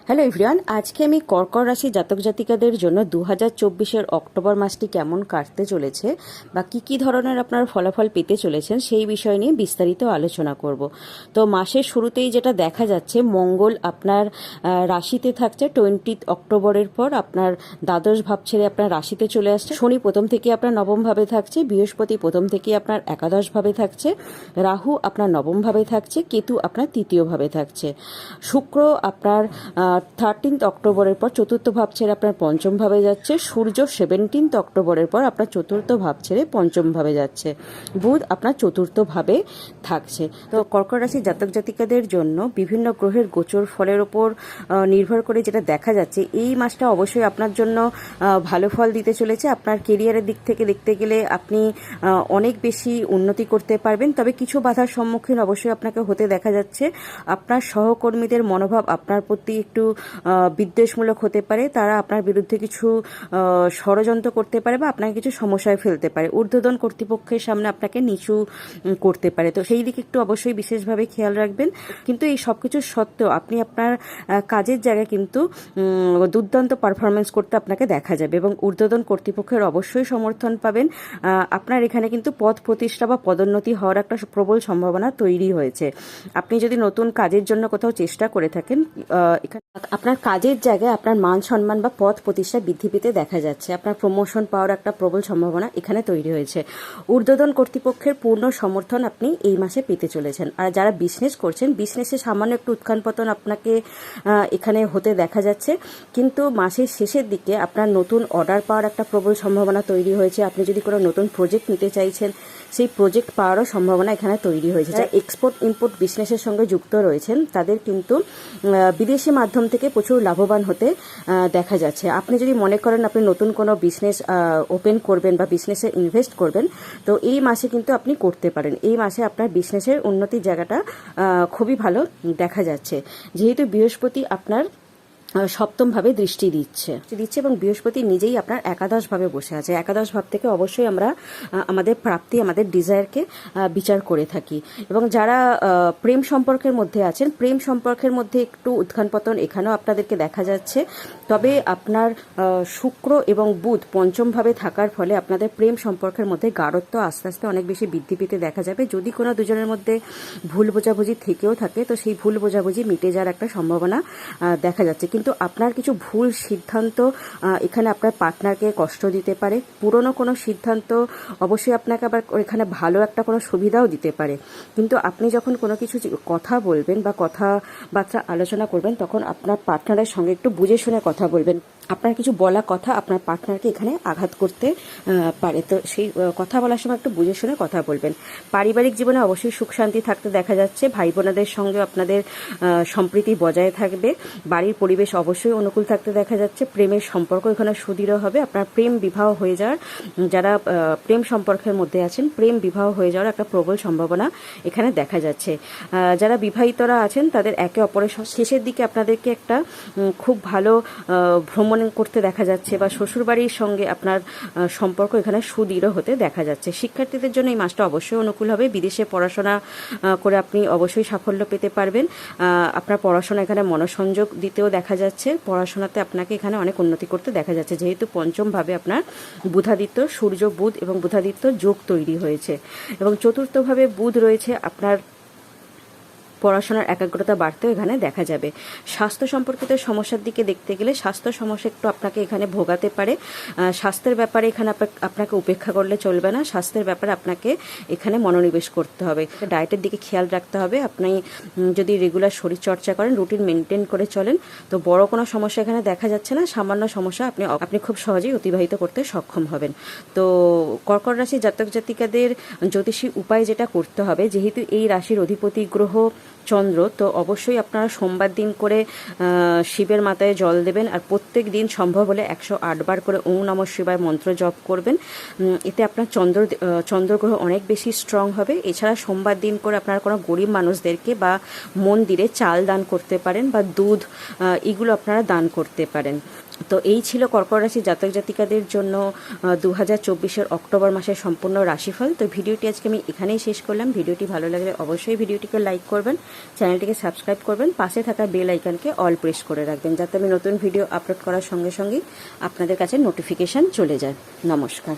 Hello everyone, আজকে আমি কর্কট রাশি জাতক জাতিকাদের জন্য 2024-এর অক্টোবর মাসটি কেমন কাটতে চলেছে বা কি ধরনের আপনার ফলাফল পেতে চলেছেন সেই বিষয় নিয়ে বিস্তারিত আলোচনা করব। তো মাসের শুরুতেই যেটা দেখা যাচ্ছে, মঙ্গল আপনার রাশিতে থাকছে 20 অক্টোবরের পর আপনার দ্বাদশ ভাব ছেড়ে আপনার রাশিতে চলে আসছে। শনি প্রথম থেকে আপনার নবম ভাবে থাকছে, বৃহস্পতি প্রথম থেকে আপনার একাদশ ভাবে থাকছে, রাহু আপনার নবম ভাবে থাকছে, কেতু আপনার তৃতীয় ভাবে থাকছে, শুক্র আপনার 13 অক্টোবরের পর চতুর্থ ভাব ছেড়ে আপনার পঞ্চম ভাবে যাচ্ছে, সূর্য 17 অক্টোবরের পর আপনার চতুর্থ ভাব ছেড়ে পঞ্চম ভাবে যাচ্ছে, বুধ আপনার চতুর্থ ভাবে থাকছে। তো কর্কট রাশি জাতক জাতিকাদের জন্য বিভিন্ন গ্রহের গোচর ফলের ওপর নির্ভর করে যেটা দেখা যাচ্ছে, এই মাসটা অবশ্যই আপনার জন্য ভালো ফল দিতে চলেছে। আপনার কেরিয়ারের দিক থেকে দেখতে গেলে আপনি অনেক বেশি উন্নতি করতে পারবেন, তবে কিছু বাধার সম্মুখীন অবশ্যই আপনাকে হতে দেখা যাচ্ছে। আপনার সহকর্মীদের মনোভাব আপনার প্রতি একটু বিদ্বেষমূলক হতে পারে, তারা আপনার বিরুদ্ধে কিছু ষড়যন্ত্র করতে পারে বা আপনাকে কিছু সমস্যায় ফেলতে পারে, ঊর্ধ্বতন কর্তৃপক্ষের সামনে আপনাকে নিচু করতে পারে। তো সেই দিকে একটু অবশ্যই বিশেষভাবে খেয়াল রাখবেন। কিন্তু এই সব কিছু সত্ত্বেও আপনি আপনার কাজের জায়গায় কিন্তু দুর্দান্ত পারফরমেন্স করতে আপনাকে দেখা যাবে এবং ঊর্ধ্বতন কর্তৃপক্ষের অবশ্যই সমর্থন পাবেন। আপনার এখানে কিন্তু পদ প্রতিষ্ঠা বা পদোন্নতি হওয়ার একটা প্রবল সম্ভাবনা তৈরি হয়েছে। আপনি যদি নতুন কাজের জন্য কোথাও চেষ্টা করে থাকেন, আপনার কাজের জায়গায় আপনার মান সম্মান বা পদ প্রতিষ্ঠা বৃদ্ধি পেতে দেখা যাচ্ছে। আপনার প্রমোশন পাওয়ার একটা প্রবল সম্ভাবনা এখানে তৈরি হয়েছে। ঊর্ধ্বতন কর্তৃপক্ষের পূর্ণ সমর্থন আপনি এই মাসে পেতে চলেছেন। আর যারা বিজনেস করছেন, বিজনেসে সামান্য একটু উত্থান পতন আপনাকে এখানে হতে দেখা যাচ্ছে, কিন্তু মাসের শেষের দিকে আপনার নতুন অর্ডার পাওয়ার একটা প্রবল সম্ভাবনা তৈরি হয়েছে। আপনি যদি কোনো নতুন প্রজেক্ট নিতে চাইছেন, সেই প্রজেক্ট পাওয়ারও সম্ভাবনা এখানে তৈরি হয়েছে। যারা এক্সপোর্ট ইম্পোর্ট বিজনেসের সঙ্গে যুক্ত রয়েছেন, তাদের কিন্তু বিদেশি মাধ্যম থেকে প্রচুর লাভবান হতে দেখা যাচ্ছে। আপনি যদি মনে করেন আপনি নতুন কোনো বিজনেস ওপেন করবেন বা বিজনেসে ইনভেস্ট করবেন, তো এই মাসে কিন্তু আপনি করতে পারেন। এই মাসে আপনার বিজনেসের উন্নতির জায়গাটা খুবই ভালো দেখা যাচ্ছে, যেহেতু বৃহস্পতি আপনার সপ্তম ভাবে দৃষ্টি দিচ্ছে এবং বৃহস্পতি নিজেই আপনার একাদশ ভাবে বসে আছে। একাদশ ভাব থেকে অবশ্যই আমরা আমাদের প্রাপ্তি, আমাদের ডিজায়ারকে বিচার করে থাকি। এবং যারা প্রেম সম্পর্কের মধ্যে আছেন, প্রেম সম্পর্কের মধ্যে একটু উত্থান পতন এখানেও আপনাদেরকে দেখা যাচ্ছে, তবে আপনার শুক্র এবং বুধ পঞ্চম ভাবে থাকার ফলে আপনাদের প্রেম সম্পর্কের মধ্যে গাঢ়ত্ব আস্তে আস্তে অনেক বেশি বৃদ্ধি পেতে দেখা যাবে। যদি কোনো দুজনের মধ্যে ভুল বোঝাবুঝি থেকেও থাকে, তো সেই ভুল বোঝাবুঝি মিটে যাওয়ার একটা সম্ভাবনা দেখা যাচ্ছে। কিন্তু আপনার কিছু ভুল সিদ্ধান্ত এখানে আপনার পার্টনারকে কষ্ট দিতে পারে। পুরনো কোনো সিদ্ধান্ত অবশ্যই আপনাকে আবার এখানে ভালো একটা কোনো সুবিধাও দিতে পারে, কিন্তু আপনি যখন কোনো কিছু কথা বলবেন বা কথাবার্তা আলোচনা করবেন, তখন আপনার পার্টনারের সঙ্গে একটু বুঝে শুনে কথা বলবেন। আপনার কিছু বলা কথা আপনার পার্টনারকে এখানে আঘাত করতে পারে, তো সেই কথা বলার সময় একটু বুঝে শুনে কথা বলবেন। পারিবারিক জীবনে অবশ্যই সুখ শান্তি থাকতে দেখা যাচ্ছে। ভাই বোনাদের সঙ্গে আপনাদের সম্প্রীতি বজায় থাকবে। বাড়ির পরিবেশ অবশ্যই অনুকূল থাকতে দেখা যাচ্ছে। প্রেমের সম্পর্ক এখানে সুদৃঢ় হবে। আপনার প্রেম বিবাহ হয়ে যাওয়ার, যারা প্রেম সম্পর্কের মধ্যে আছেন, প্রেম বিবাহ হয়ে যাওয়ার একটা প্রবল সম্ভাবনা এখানে দেখা যাচ্ছে। যারা বিবাহিতরা আছেন, তাদের একে অপরের শেষের দিকে আপনাদেরকে একটা খুব ভালো ভ্রমণ করতে দেখা যাচ্ছে বা শ্বশুরবাড়ির সঙ্গে আপনার সম্পর্ক এখানে সুদৃঢ় হতে দেখা যাচ্ছে। শিক্ষার্থীদের জন্য এই মাসটা অবশ্যই অনুকূল হবে। বিদেশে পড়াশোনা করে আপনি অবশ্যই সাফল্য পেতে পারবেন। আপনার পড়াশোনা এখানে মনোসংযোগ দিতেও দেখা যাচ্ছে। পড়াশোনাতে আপনাকে এখানে অনেক উন্নতি করতে দেখা যাচ্ছে, যেহেতু পঞ্চম ভাবে আপনার বুধাদিত্য, সূর্য বুধ এবং বুধাদিত্য যোগ তৈরি হয়েছে এবং চতুর্থভাবে বুধ রয়েছে। আপনার পড়াশোনার একাগ্রতা বাড়তেও এখানে দেখা যাবে। স্বাস্থ্য সম্পর্কিত সমস্যার দিকে দেখতে গেলে স্বাস্থ্য সমস্যা একটু আপনাকে এখানে ভোগাতে পারে। স্বাস্থ্যের ব্যাপারে এখানে আপনাকে উপেক্ষা করলে চলবে না। স্বাস্থ্যের ব্যাপারে আপনাকে এখানে মনোনিবেশ করতে হবে। ডায়েটের দিকে খেয়াল রাখতে হবে। আপনি যদি রেগুলার শরীরচর্চা করেন, রুটিন মেনটেন করে চলেন, তো বড় কোনো সমস্যা এখানে দেখা যাচ্ছে না। সামান্য সমস্যা আপনি খুব সহজেই অতিবাহিত করতে সক্ষম হবেন। তো কর্কট রাশি জাতক জাতিকাদের জ্যোতিষী উপায় যেটা করতে হবে, যেহেতু এই রাশির অধিপতি গ্রহ চন্দ্র, তো অবশ্যই আপনারা সোমবার দিন করে শিবের মাথায় জল দেবেন আর প্রত্যেক দিন সম্ভব হলে 108 বার করে ওম নমঃ শিবায় মন্ত্র জপ করবেন। এতে আপনার চন্দ্রগ্রহ অনেক বেশি স্ট্রং হবে। এছাড়া সোমবার দিন করে আপনারা কোনো গরিব মানুষদেরকে বা মন্দিরে চাল দান করতে পারেন বা দুধ, এগুলো আপনারা দান করতে পারেন। তো এই ছিল কর্কট রাশি জাতক জাতিকাদের জন্য 2024-এর অক্টোবর মাসের সম্পূর্ণ রাশিফল। তো ভিডিওটি আজকে আমি এখানেই শেষ করলাম। ভিডিওটি ভালো লাগলে অবশ্যই ভিডিওটিকে লাইক করবেন, চ্যানেলটিকে সাবস্ক্রাইব করবেন, পাশে থাকা বেল আইকনকে অল প্রেস করে রাখবেন, যাতে আমি নতুন ভিডিও আপলোড করার সঙ্গে সঙ্গেই আপনাদের কাছে নোটিফিকেশান চলে যায়। নমস্কার।